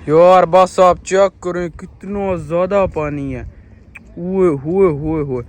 यार बस आप चेक करें कितना ज्यादा पानी है। ओए होए होए होए।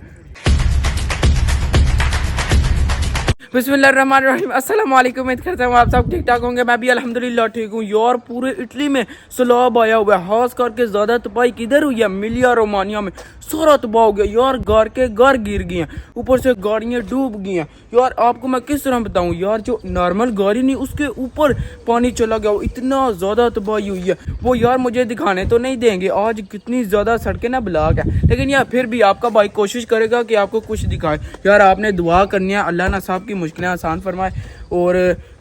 बिस्मिल्लाहिर्रहमानिर्रहीम, अस्सलाम वालेकुम। उम्मीद करता हूँ आप सब ठीक ठाक होंगे। मैं भी अल्हम्दुलिल्लाह ठीक हूँ। यार पूरे इटली में सैलाब आया हुआ है, खास करके ज्यादा तबाही किधर हुई है? मिलिया रोमानिया में सारा तबाह हो गया यार। घर के घर गिर गए हैं, ऊपर से गाड़ियाँ डूब गई हैं। यार आपको मैं किस तरह बताऊँ यार, जो नॉर्मल गाड़ी नहीं उसके ऊपर पानी चला गया, इतना ज्यादा तबाही हुई है। वो यार मुझे दिखाने तो नहीं देंगे आज कितनी ज्यादा सड़कें ना ब्लॉक है, लेकिन यार फिर भी आपका भाई कोशिश करेगा कि आपको कुछ दिखाए। यार आपने दुआ करनी है अल्लाह ना साहब की मुश्किलें आसान फरमाए। और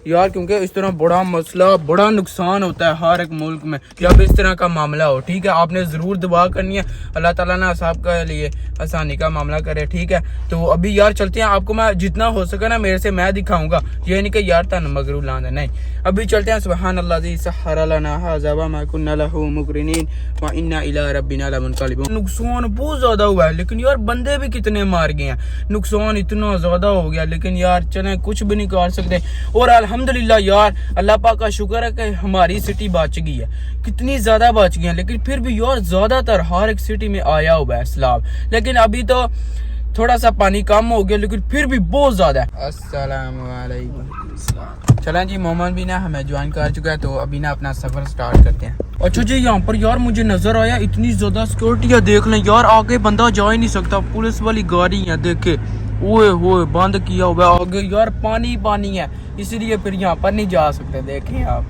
यार क्योंकि इस तरह बड़ा मसला, बड़ा नुकसान होता है हर एक मुल्क में जब इस तरह का मामला हो। ठीक है, आपने ज़रूर दुआ करनी है अल्लाह ताला ना साहब के लिए आसानी का मामला करे। ठीक है, तो अभी यार चलते हैं, आपको मैं जितना हो सके ना मेरे से मैं दिखाऊंगा, ये नहीं कि यार तन मगरू लाना, नहीं। अभी चलते हैं। सुबहान अल्लाह ज़ी सहरा लना हाज़ा व मा कुन्ना लहू मुक़रिनीन व इन्ना इला रब्बिना लमुनक़लिबून। नुकसान बहुत ज़्यादा हुआ है, लेकिन यार बंदे भी कितने मार गए हैं। नुकसान इतना ज़्यादा हो गया, लेकिन यार चलें कुछ भी नहीं कर सकते। और अल्हम्दुलिल्लाह यार अल्लाह पाक का शुक्र है कि हमारी सिटी बच गई है। कितनी ज्यादा बच गई है, लेकिन फिर भी यार ज्यादातर हर एक सिटी में आया हुआ है सैलाब। लेकिन अभी तो थोड़ा सा पानी कम हो गया, लेकिन फिर भी बहुत ज्यादा है। अस्सलाम वालेकुम। चलें जी, मोहम्मद भी ना हमें ज्वाइन कर चुका है, तो अभी ना अपना सफर स्टार्ट करते हैं। अच्छा जी, यहाँ पर यार मुझे नजर आया इतनी ज्यादा सिक्योरिटी है, देख लें यार आगे बंदा जा ही नहीं सकता। पुलिस वाली गाड़ी है, देखे ओए होए बंद किया हुआ है। आगे यार पानी पानी है, इसलिए फिर यहाँ पर नहीं जा सकते। देखें आप,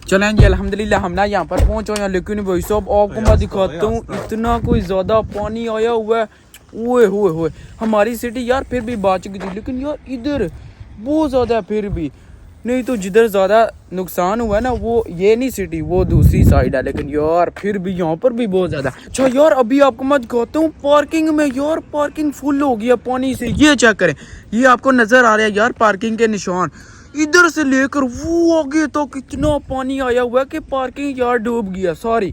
चलें जी अल्हम्दुलिल्लाह हम ना यहाँ पर पहुँच गए हैं। लेकिन भाई साहब आपको मैं दिखाता हूँ, इतना कोई ज्यादा पानी आया हुआ है। ओए होए होए, हमारी सिटी यार फिर भी बच गई थी, लेकिन यार इधर बहुत ज्यादा फिर भी नहीं। तो जिधर ज्यादा नुकसान हुआ है ना वो ये नहीं सिटी, वो दूसरी साइड है, लेकिन यार फिर भी यहाँ पर भी बहुत ज्यादा। अच्छा यार अभी आपको मैं दिखाता हूँ पार्किंग में, यार पार्किंग फुल हो गया पानी से। ये चेक करें, ये आपको नजर आ रहा है यार पार्किंग के निशान। इधर से लेकर वो आगे तो कितना पानी आया हुआ है कि पार्किंग यार डूब गया सारी।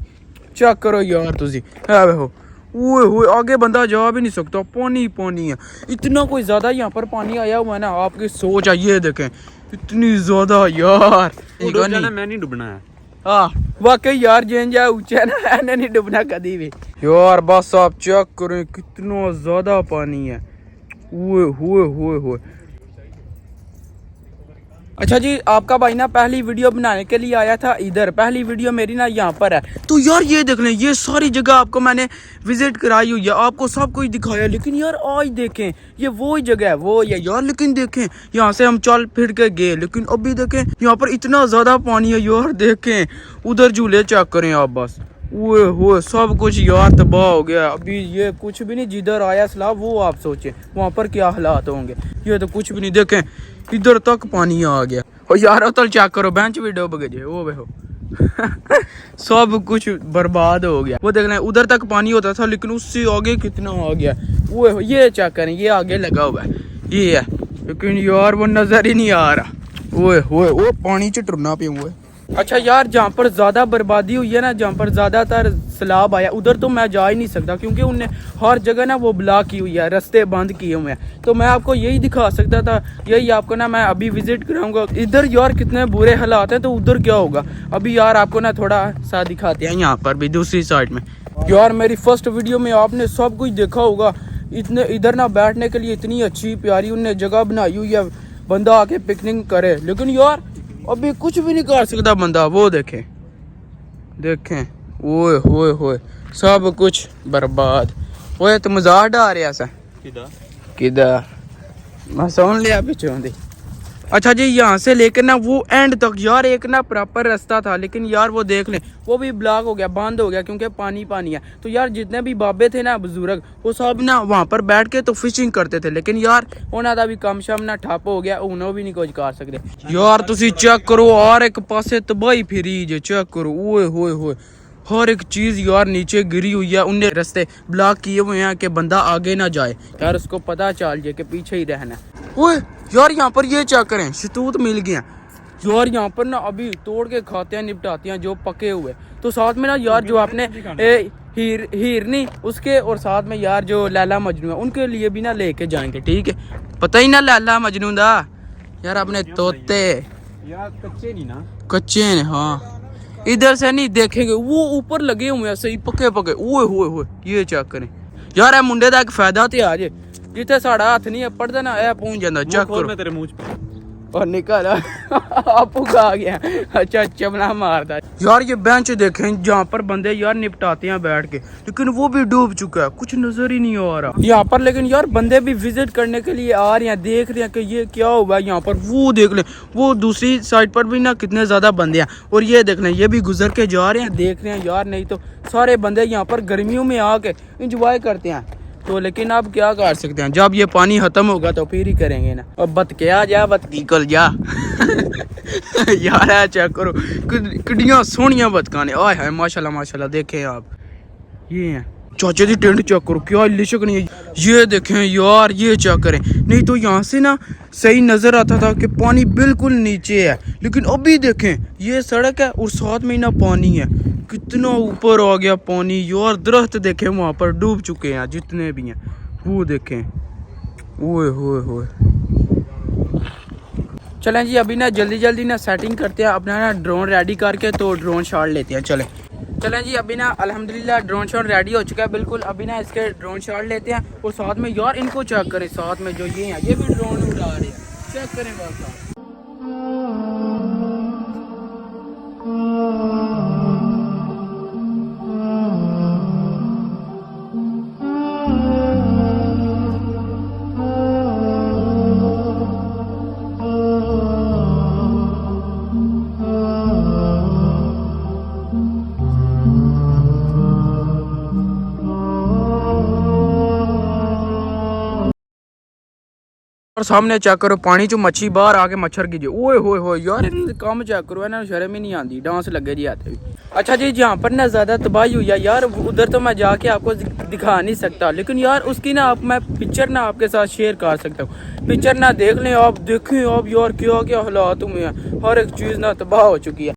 चेक करो यार तुझी हो, ओए होए आगे बंदा जा भी नहीं सकता, पानी पानी है। इतना कोई ज्यादा यहाँ पर पानी आया हुआ है ना, आपकी सोच है। ये देखें इतनी ज्यादा यार, मैं नहीं डूबना है। हाँ वाकई यार, जेन जा ऊंचा है ना, मैंने नहीं डूबना कभी भी। यार बस आप चेक करें कितना ज्यादा पानी है। ओए होए होए होए। अच्छा जी, आपका भाई ना पहली वीडियो बनाने के लिए आया था इधर, पहली वीडियो मेरी ना यहाँ पर है। तो यार ये देख लें, ये सारी जगह आपको मैंने विजिट कराई हुई है, आपको सब कुछ दिखाया। लेकिन यार आज देखें ये वो ही जगह है, वो है यार। लेकिन देखें यहाँ से हम चल फिर के गए, लेकिन अभी देखें यहाँ पर इतना ज्यादा पानी है यार। देखें उधर झूले चेक करें आप बस, ओए होए सब कुछ यार तबाह हो गया। अभी ये कुछ भी नहीं, जिधर आया सैलाब वो आप सोचें वहाँ पर क्या हालात होंगे। ये तो कुछ भी नहीं, देखें इधर तक पानी आ गया। और यार उधर चेक करो, बेंच भी डूब गए। वो देखो सब कुछ बर्बाद हो गया। वो देख लें उधर तक पानी होता था, लेकिन उससे आगे कितना आ गया। वो ये चेक करें, ये आगे लगा हुआ है, ये है, लेकिन यार वो नजर ही नहीं आ रहा। ओए होए वो पानी च टुरना पे हुए। अच्छा यार, जहाँ पर ज्यादा बर्बादी हुई है ना, जहाँ पर ज्यादातर सैलाब आया, उधर तो मैं जा ही नहीं सकता, क्योंकि उनने हर जगह ना वो ब्लॉक की हुई है, रास्ते बंद किए हुए हैं। तो मैं आपको यही दिखा सकता था, यही आपको ना मैं अभी विजिट कराऊंगा। इधर यार कितने बुरे हालात हैं, तो उधर क्या होगा अभी यार आपको ना थोड़ा सा दिखाते हैं। यहाँ पर भी दूसरी साइड में यार मेरी फर्स्ट वीडियो में आपने सब कुछ देखा होगा। इतने इधर ना बैठने के लिए इतनी अच्छी प्यारी उनने जगह बनाई हुई है, बंदा आके पिकनिक करे। लेकिन यार अभी कुछ भी नहीं कर सकता बंदा। वो देखें देखें, ओए होए होए सब कुछ बर्बाद। ओए तो मजाक डा रहा सा किधर, मैं सुन लिया पिछों दी। अच्छा जी, यहाँ से लेकर ना वो एंड तक यार एक ना प्रॉपर रास्ता था, लेकिन यार वो देख लें वो भी ब्लॉक हो गया, बंद हो गया, क्योंकि पानी पानी है। तो यार जितने भी बाबे थे ना बुजुर्ग, वो सब ना वहाँ पर बैठ के तो फिशिंग करते थे, लेकिन यार उन्हों का भी कम शम ना ठप हो गया, उन्होंने भी नहीं कुछ कर सकते। यार तुसी चेक करो, हर एक पासे तबाही फिरी जे, चेक करो ओए होए होए हर एक चीज यार नीचे गिरी हुई है। उनने रास्ते ब्लॉक किए हुए हैं कि बंदा आगे ना जाए, यार उसको पता चल जाए कि पीछे ही रहना। ओए यार यहाँ पर ये चेक करें, शतूत मिल गया। यार यहाँ पर ना अभी तोड़ के खाते हैं, निपटाते हैं जो पके हुए। तो साथ में ना यार जो आपने हीरनी उसके और साथ में यार जो लैला मजनू है उनके लिए भी ना लेके जाएंगे, ठीक है? पता ही ना लैला मजनू दा यार, अपने तोते यार कच्चे नहीं ना, कच्चे हैं। हाँ इधर से नहीं देखेंगे, वो ऊपर लगे हुए हैं सही पके पके। ओए होए होए ये चेक करें यार, मुंडे का एक फायदा तो आज जिथे साड़ा हाथ नहीं पड़ता ना ए पहुंच जाता। चेक करो मैं तेरे मुंह पे और निकल आपू आ गया। अच्छा चमला मारता यार। ये बेंच देखें जहाँ पर बंदे यार निपटाते हैं बैठ के, लेकिन वो भी डूब चुका है, कुछ नजर ही नहीं आ रहा यहाँ पर। लेकिन यार बंदे भी विजिट करने के लिए आ रहे हैं, देख रहे हैं कि ये क्या हुआ है यहाँ पर। वो देख लें, वो दूसरी साइड पर भी ना कितने ज्यादा बंदे हैं, और ये देख लें ये भी गुजर के जा रहे हैं, देख रहे हैं यार। नहीं तो सारे बंदे यहाँ पर गर्मियों में आके इंजॉय करते हैं। तो लेकिन अब क्या कर सकते हैं, जब ये पानी खत्म होगा तो फिर ही करेंगे ना। अब बतके आ जा, बतकी कल जा यार है चेक करो किड्डियां सोहनियां बतका ने। आय हाय माशाल्लाह माशाल्लाह। देखें आप ये हैं चाचे दी टेंट चेक करो, क्या लिशक नहीं है। ये देखें यार, ये चेक करें। नहीं तो यहाँ से ना सही नजर आता था कि पानी बिल्कुल नीचे है, लेकिन अभी देखें ये सड़क है और साथ में ही ना पानी है। कितना ऊपर आ गया पानी यार। दरख्त देखें वहाँ पर डूब चुके हैं जितने भी हैं, वो देखें। ओए होए होए। चलें जी अभी ना जल्दी जल्दी ना सेटिंग करते हैं अपना ना ड्रोन रेडी करके, तो ड्रोन शॉट लेते हैं। चलें जी अभी ना अल्हम्दुलिल्लाह ड्रोन शॉट रेडी हो चुका है बिल्कुल। अभी ना इसके ड्रोन शॉट लेते हैं, और साथ में यार इनको चेक करें, साथ में जो ये हैं ये भी ड्रोन उड़ा रहे हैं। चेक करें बस। और सामने चेक करो पानी चो मच्छी बाहर आके मच्छर की जो। ओए होए होए यार काम चेक करो, इन्हें शर्म ही नहीं आती, डांस लगे जी आते भी। अच्छा जी जहाँ पर ना ज़्यादा तबाही हुई है यार, उधर तो मैं जाके आपको दिखा नहीं सकता, लेकिन यार उसकी ना आप मैं पिक्चर ना आपके साथ शेयर कर सकता हूँ। पिक्चर ना देख लें आप, देखें आप यार क्या क्या हालात हुए हैं, हर एक चीज़ ना तबाह हो चुकी है।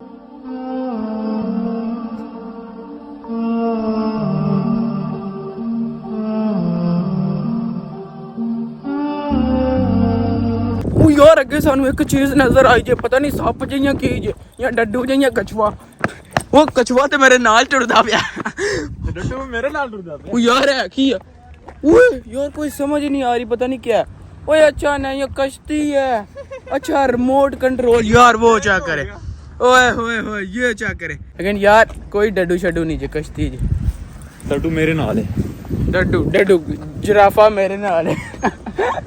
यार अगे सानू एक चीज नजर आई जे, पता नहीं सप जियां की जे या डड्डू जियां कछुआ। वो कछुआ ते मेरे नाल टुरदा पिया, डड्डू मेरे नाल टुरदा पिया। ओ यार है की है? ओए यार कोई समझ ही नहीं आ रही, पता नहीं क्या है। ओए अच्छा नहीं ये कश्ती है, अच्छा रिमोट कंट्रोल यार, वो क्या करे। ओए होए होए ये क्या करे। लेकिन यार कोई डड्डू शड्डू नहीं जे, कश्ती जे। डड्डू मेरे नाल है। डड्डू डड्डू जिराफा मेरे नाल है।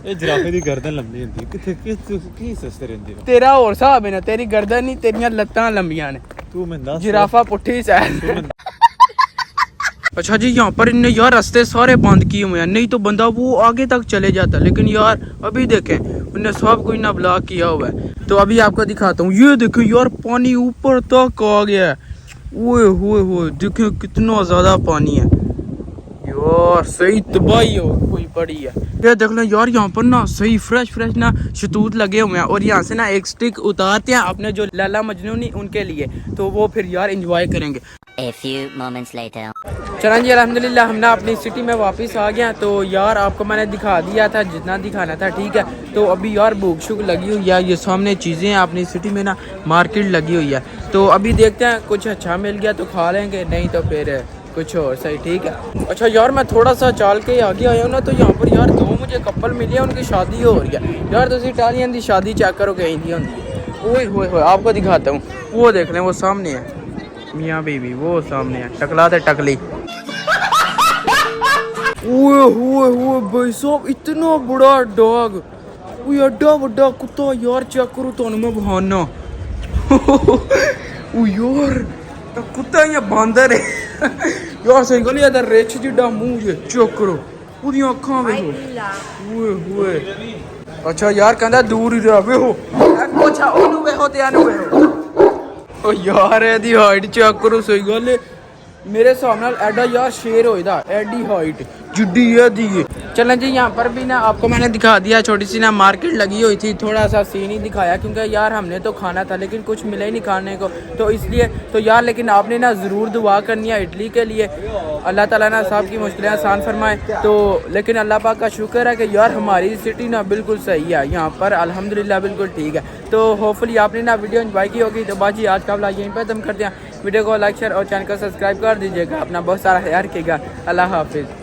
ਇਹ ਜਿਰਾਫੇ ਦੀ ਗਰਦਨ ਲੰਬੀ ਹੁੰਦੀ ਕਿੱਥੇ ਕੀ ਸਸਤੇ ਰਹਿੰਦੀ ਹੈ। तेरा और साहब है ना, तेरी गर्दन नहीं तेरियां लत्तां लंबियां ने, ਤੂੰ ਮੈਨੂੰ ਦੱਸ जिराफा पुट्ठी सैर। अच्छा जी यहाँ पर इनने यार रास्ते सारे बंद किए हुए हैं, नहीं तो बंदा वो आगे तक चले जाता, लेकिन यार अभी देखें उनने सब कुछ ना ब्लॉक किया हुआ है। तो अभी आपको दिखाता हूँ, ये देखें यार पानी ऊपर तक आ गया है। ओए होए होए देखें कितना ज्यादा पानी है यार, सही तबाही हो कोई पड़ी है। ये देख लो यार यहाँ पर ना सही फ्रेश ना शतूत लगे हुए हैं, और यहाँ से ना एक स्टिक उतारते हैं अपने जो लैला मजनू नहीं उनके लिए, तो वो फिर यार एंजॉय करेंगे। A few moments later. चला जी अल्हम्दुलिल्लाह हम ना अपनी सिटी में वापस आ गए हैं। तो यार आपको मैंने दिखा दिया था जितना दिखाना था, ठीक है। तो अभी यार भूख शुक लगी हुई है, ये सामने चीज़ें हैं अपनी सिटी में ना, मार्केट लगी हुई है। तो अभी देखते हैं कुछ अच्छा मिल गया तो खा लेंगे, नहीं तो फिर कुछ और सही, ठीक है। अच्छा यार मैं थोड़ा सा चाल के आगे आया हूँ ना, तो यहाँ पर यार दो मुझे कपल मिले हैं, उनकी शादी हो रही है यार। तो इटालियन की शादी चेक करो कहीं दी होती है। ओए होए होए आपको दिखाता हूँ, वो देख लें वो सामने है मियाँ बीवी, वो सामने है टकला ते टकली। ओए होए होए भाई साहब इतना बड़ा डॉग, वो एडा बड़ा कुत्ता यार, चेक करो तो मैं बहाना। ओ यार कुत्ता या बांदर है यार, सही गल यार रिच जिड्डा मुंह जे, चेक करो ओदी अखां वेखो। ओए होए अच्छा यार कहंदा दूर ही रहे हो, अच्छा ओनू वेखो ते आनू वेखो। ओ यार एदी हाइट चेक करो, सही गल है मेरे हिसाब नाल एडा यार शेर होएदा, एडी हाइट जिड्डी एदी चलें जी, यहाँ पर भी ना आपको मैंने दिखा दिया, छोटी सी ना मार्केट लगी हुई थी, थोड़ा सा सीन ही दिखाया क्योंकि यार हमने तो खाना था लेकिन कुछ मिला ही नहीं खाने को, तो इसलिए तो यार लेकिन आपने ना ज़रूर दुआ करनी है इटली के लिए, अल्लाह ताला ना साहब की मुश्किलें आसान फरमाए। तो लेकिन अल्लाह पाक का शुक्र है कि यार हमारी सिटी ना बिल्कुल सही है, यहाँ पर अल्हम्दुलिल्लाह बिल्कुल ठीक है। तो होपफुली आपने ना वीडियो एंजॉय की होगी। तो बाजी आज का व्लॉग यहीं पर खत्म करते हैं। वीडियो को लाइक शेयर और चैनल को सब्सक्राइब कर दीजिएगा। अपना बहुत सारा ख्याल रखिएगा। अल्लाह हाफिज़।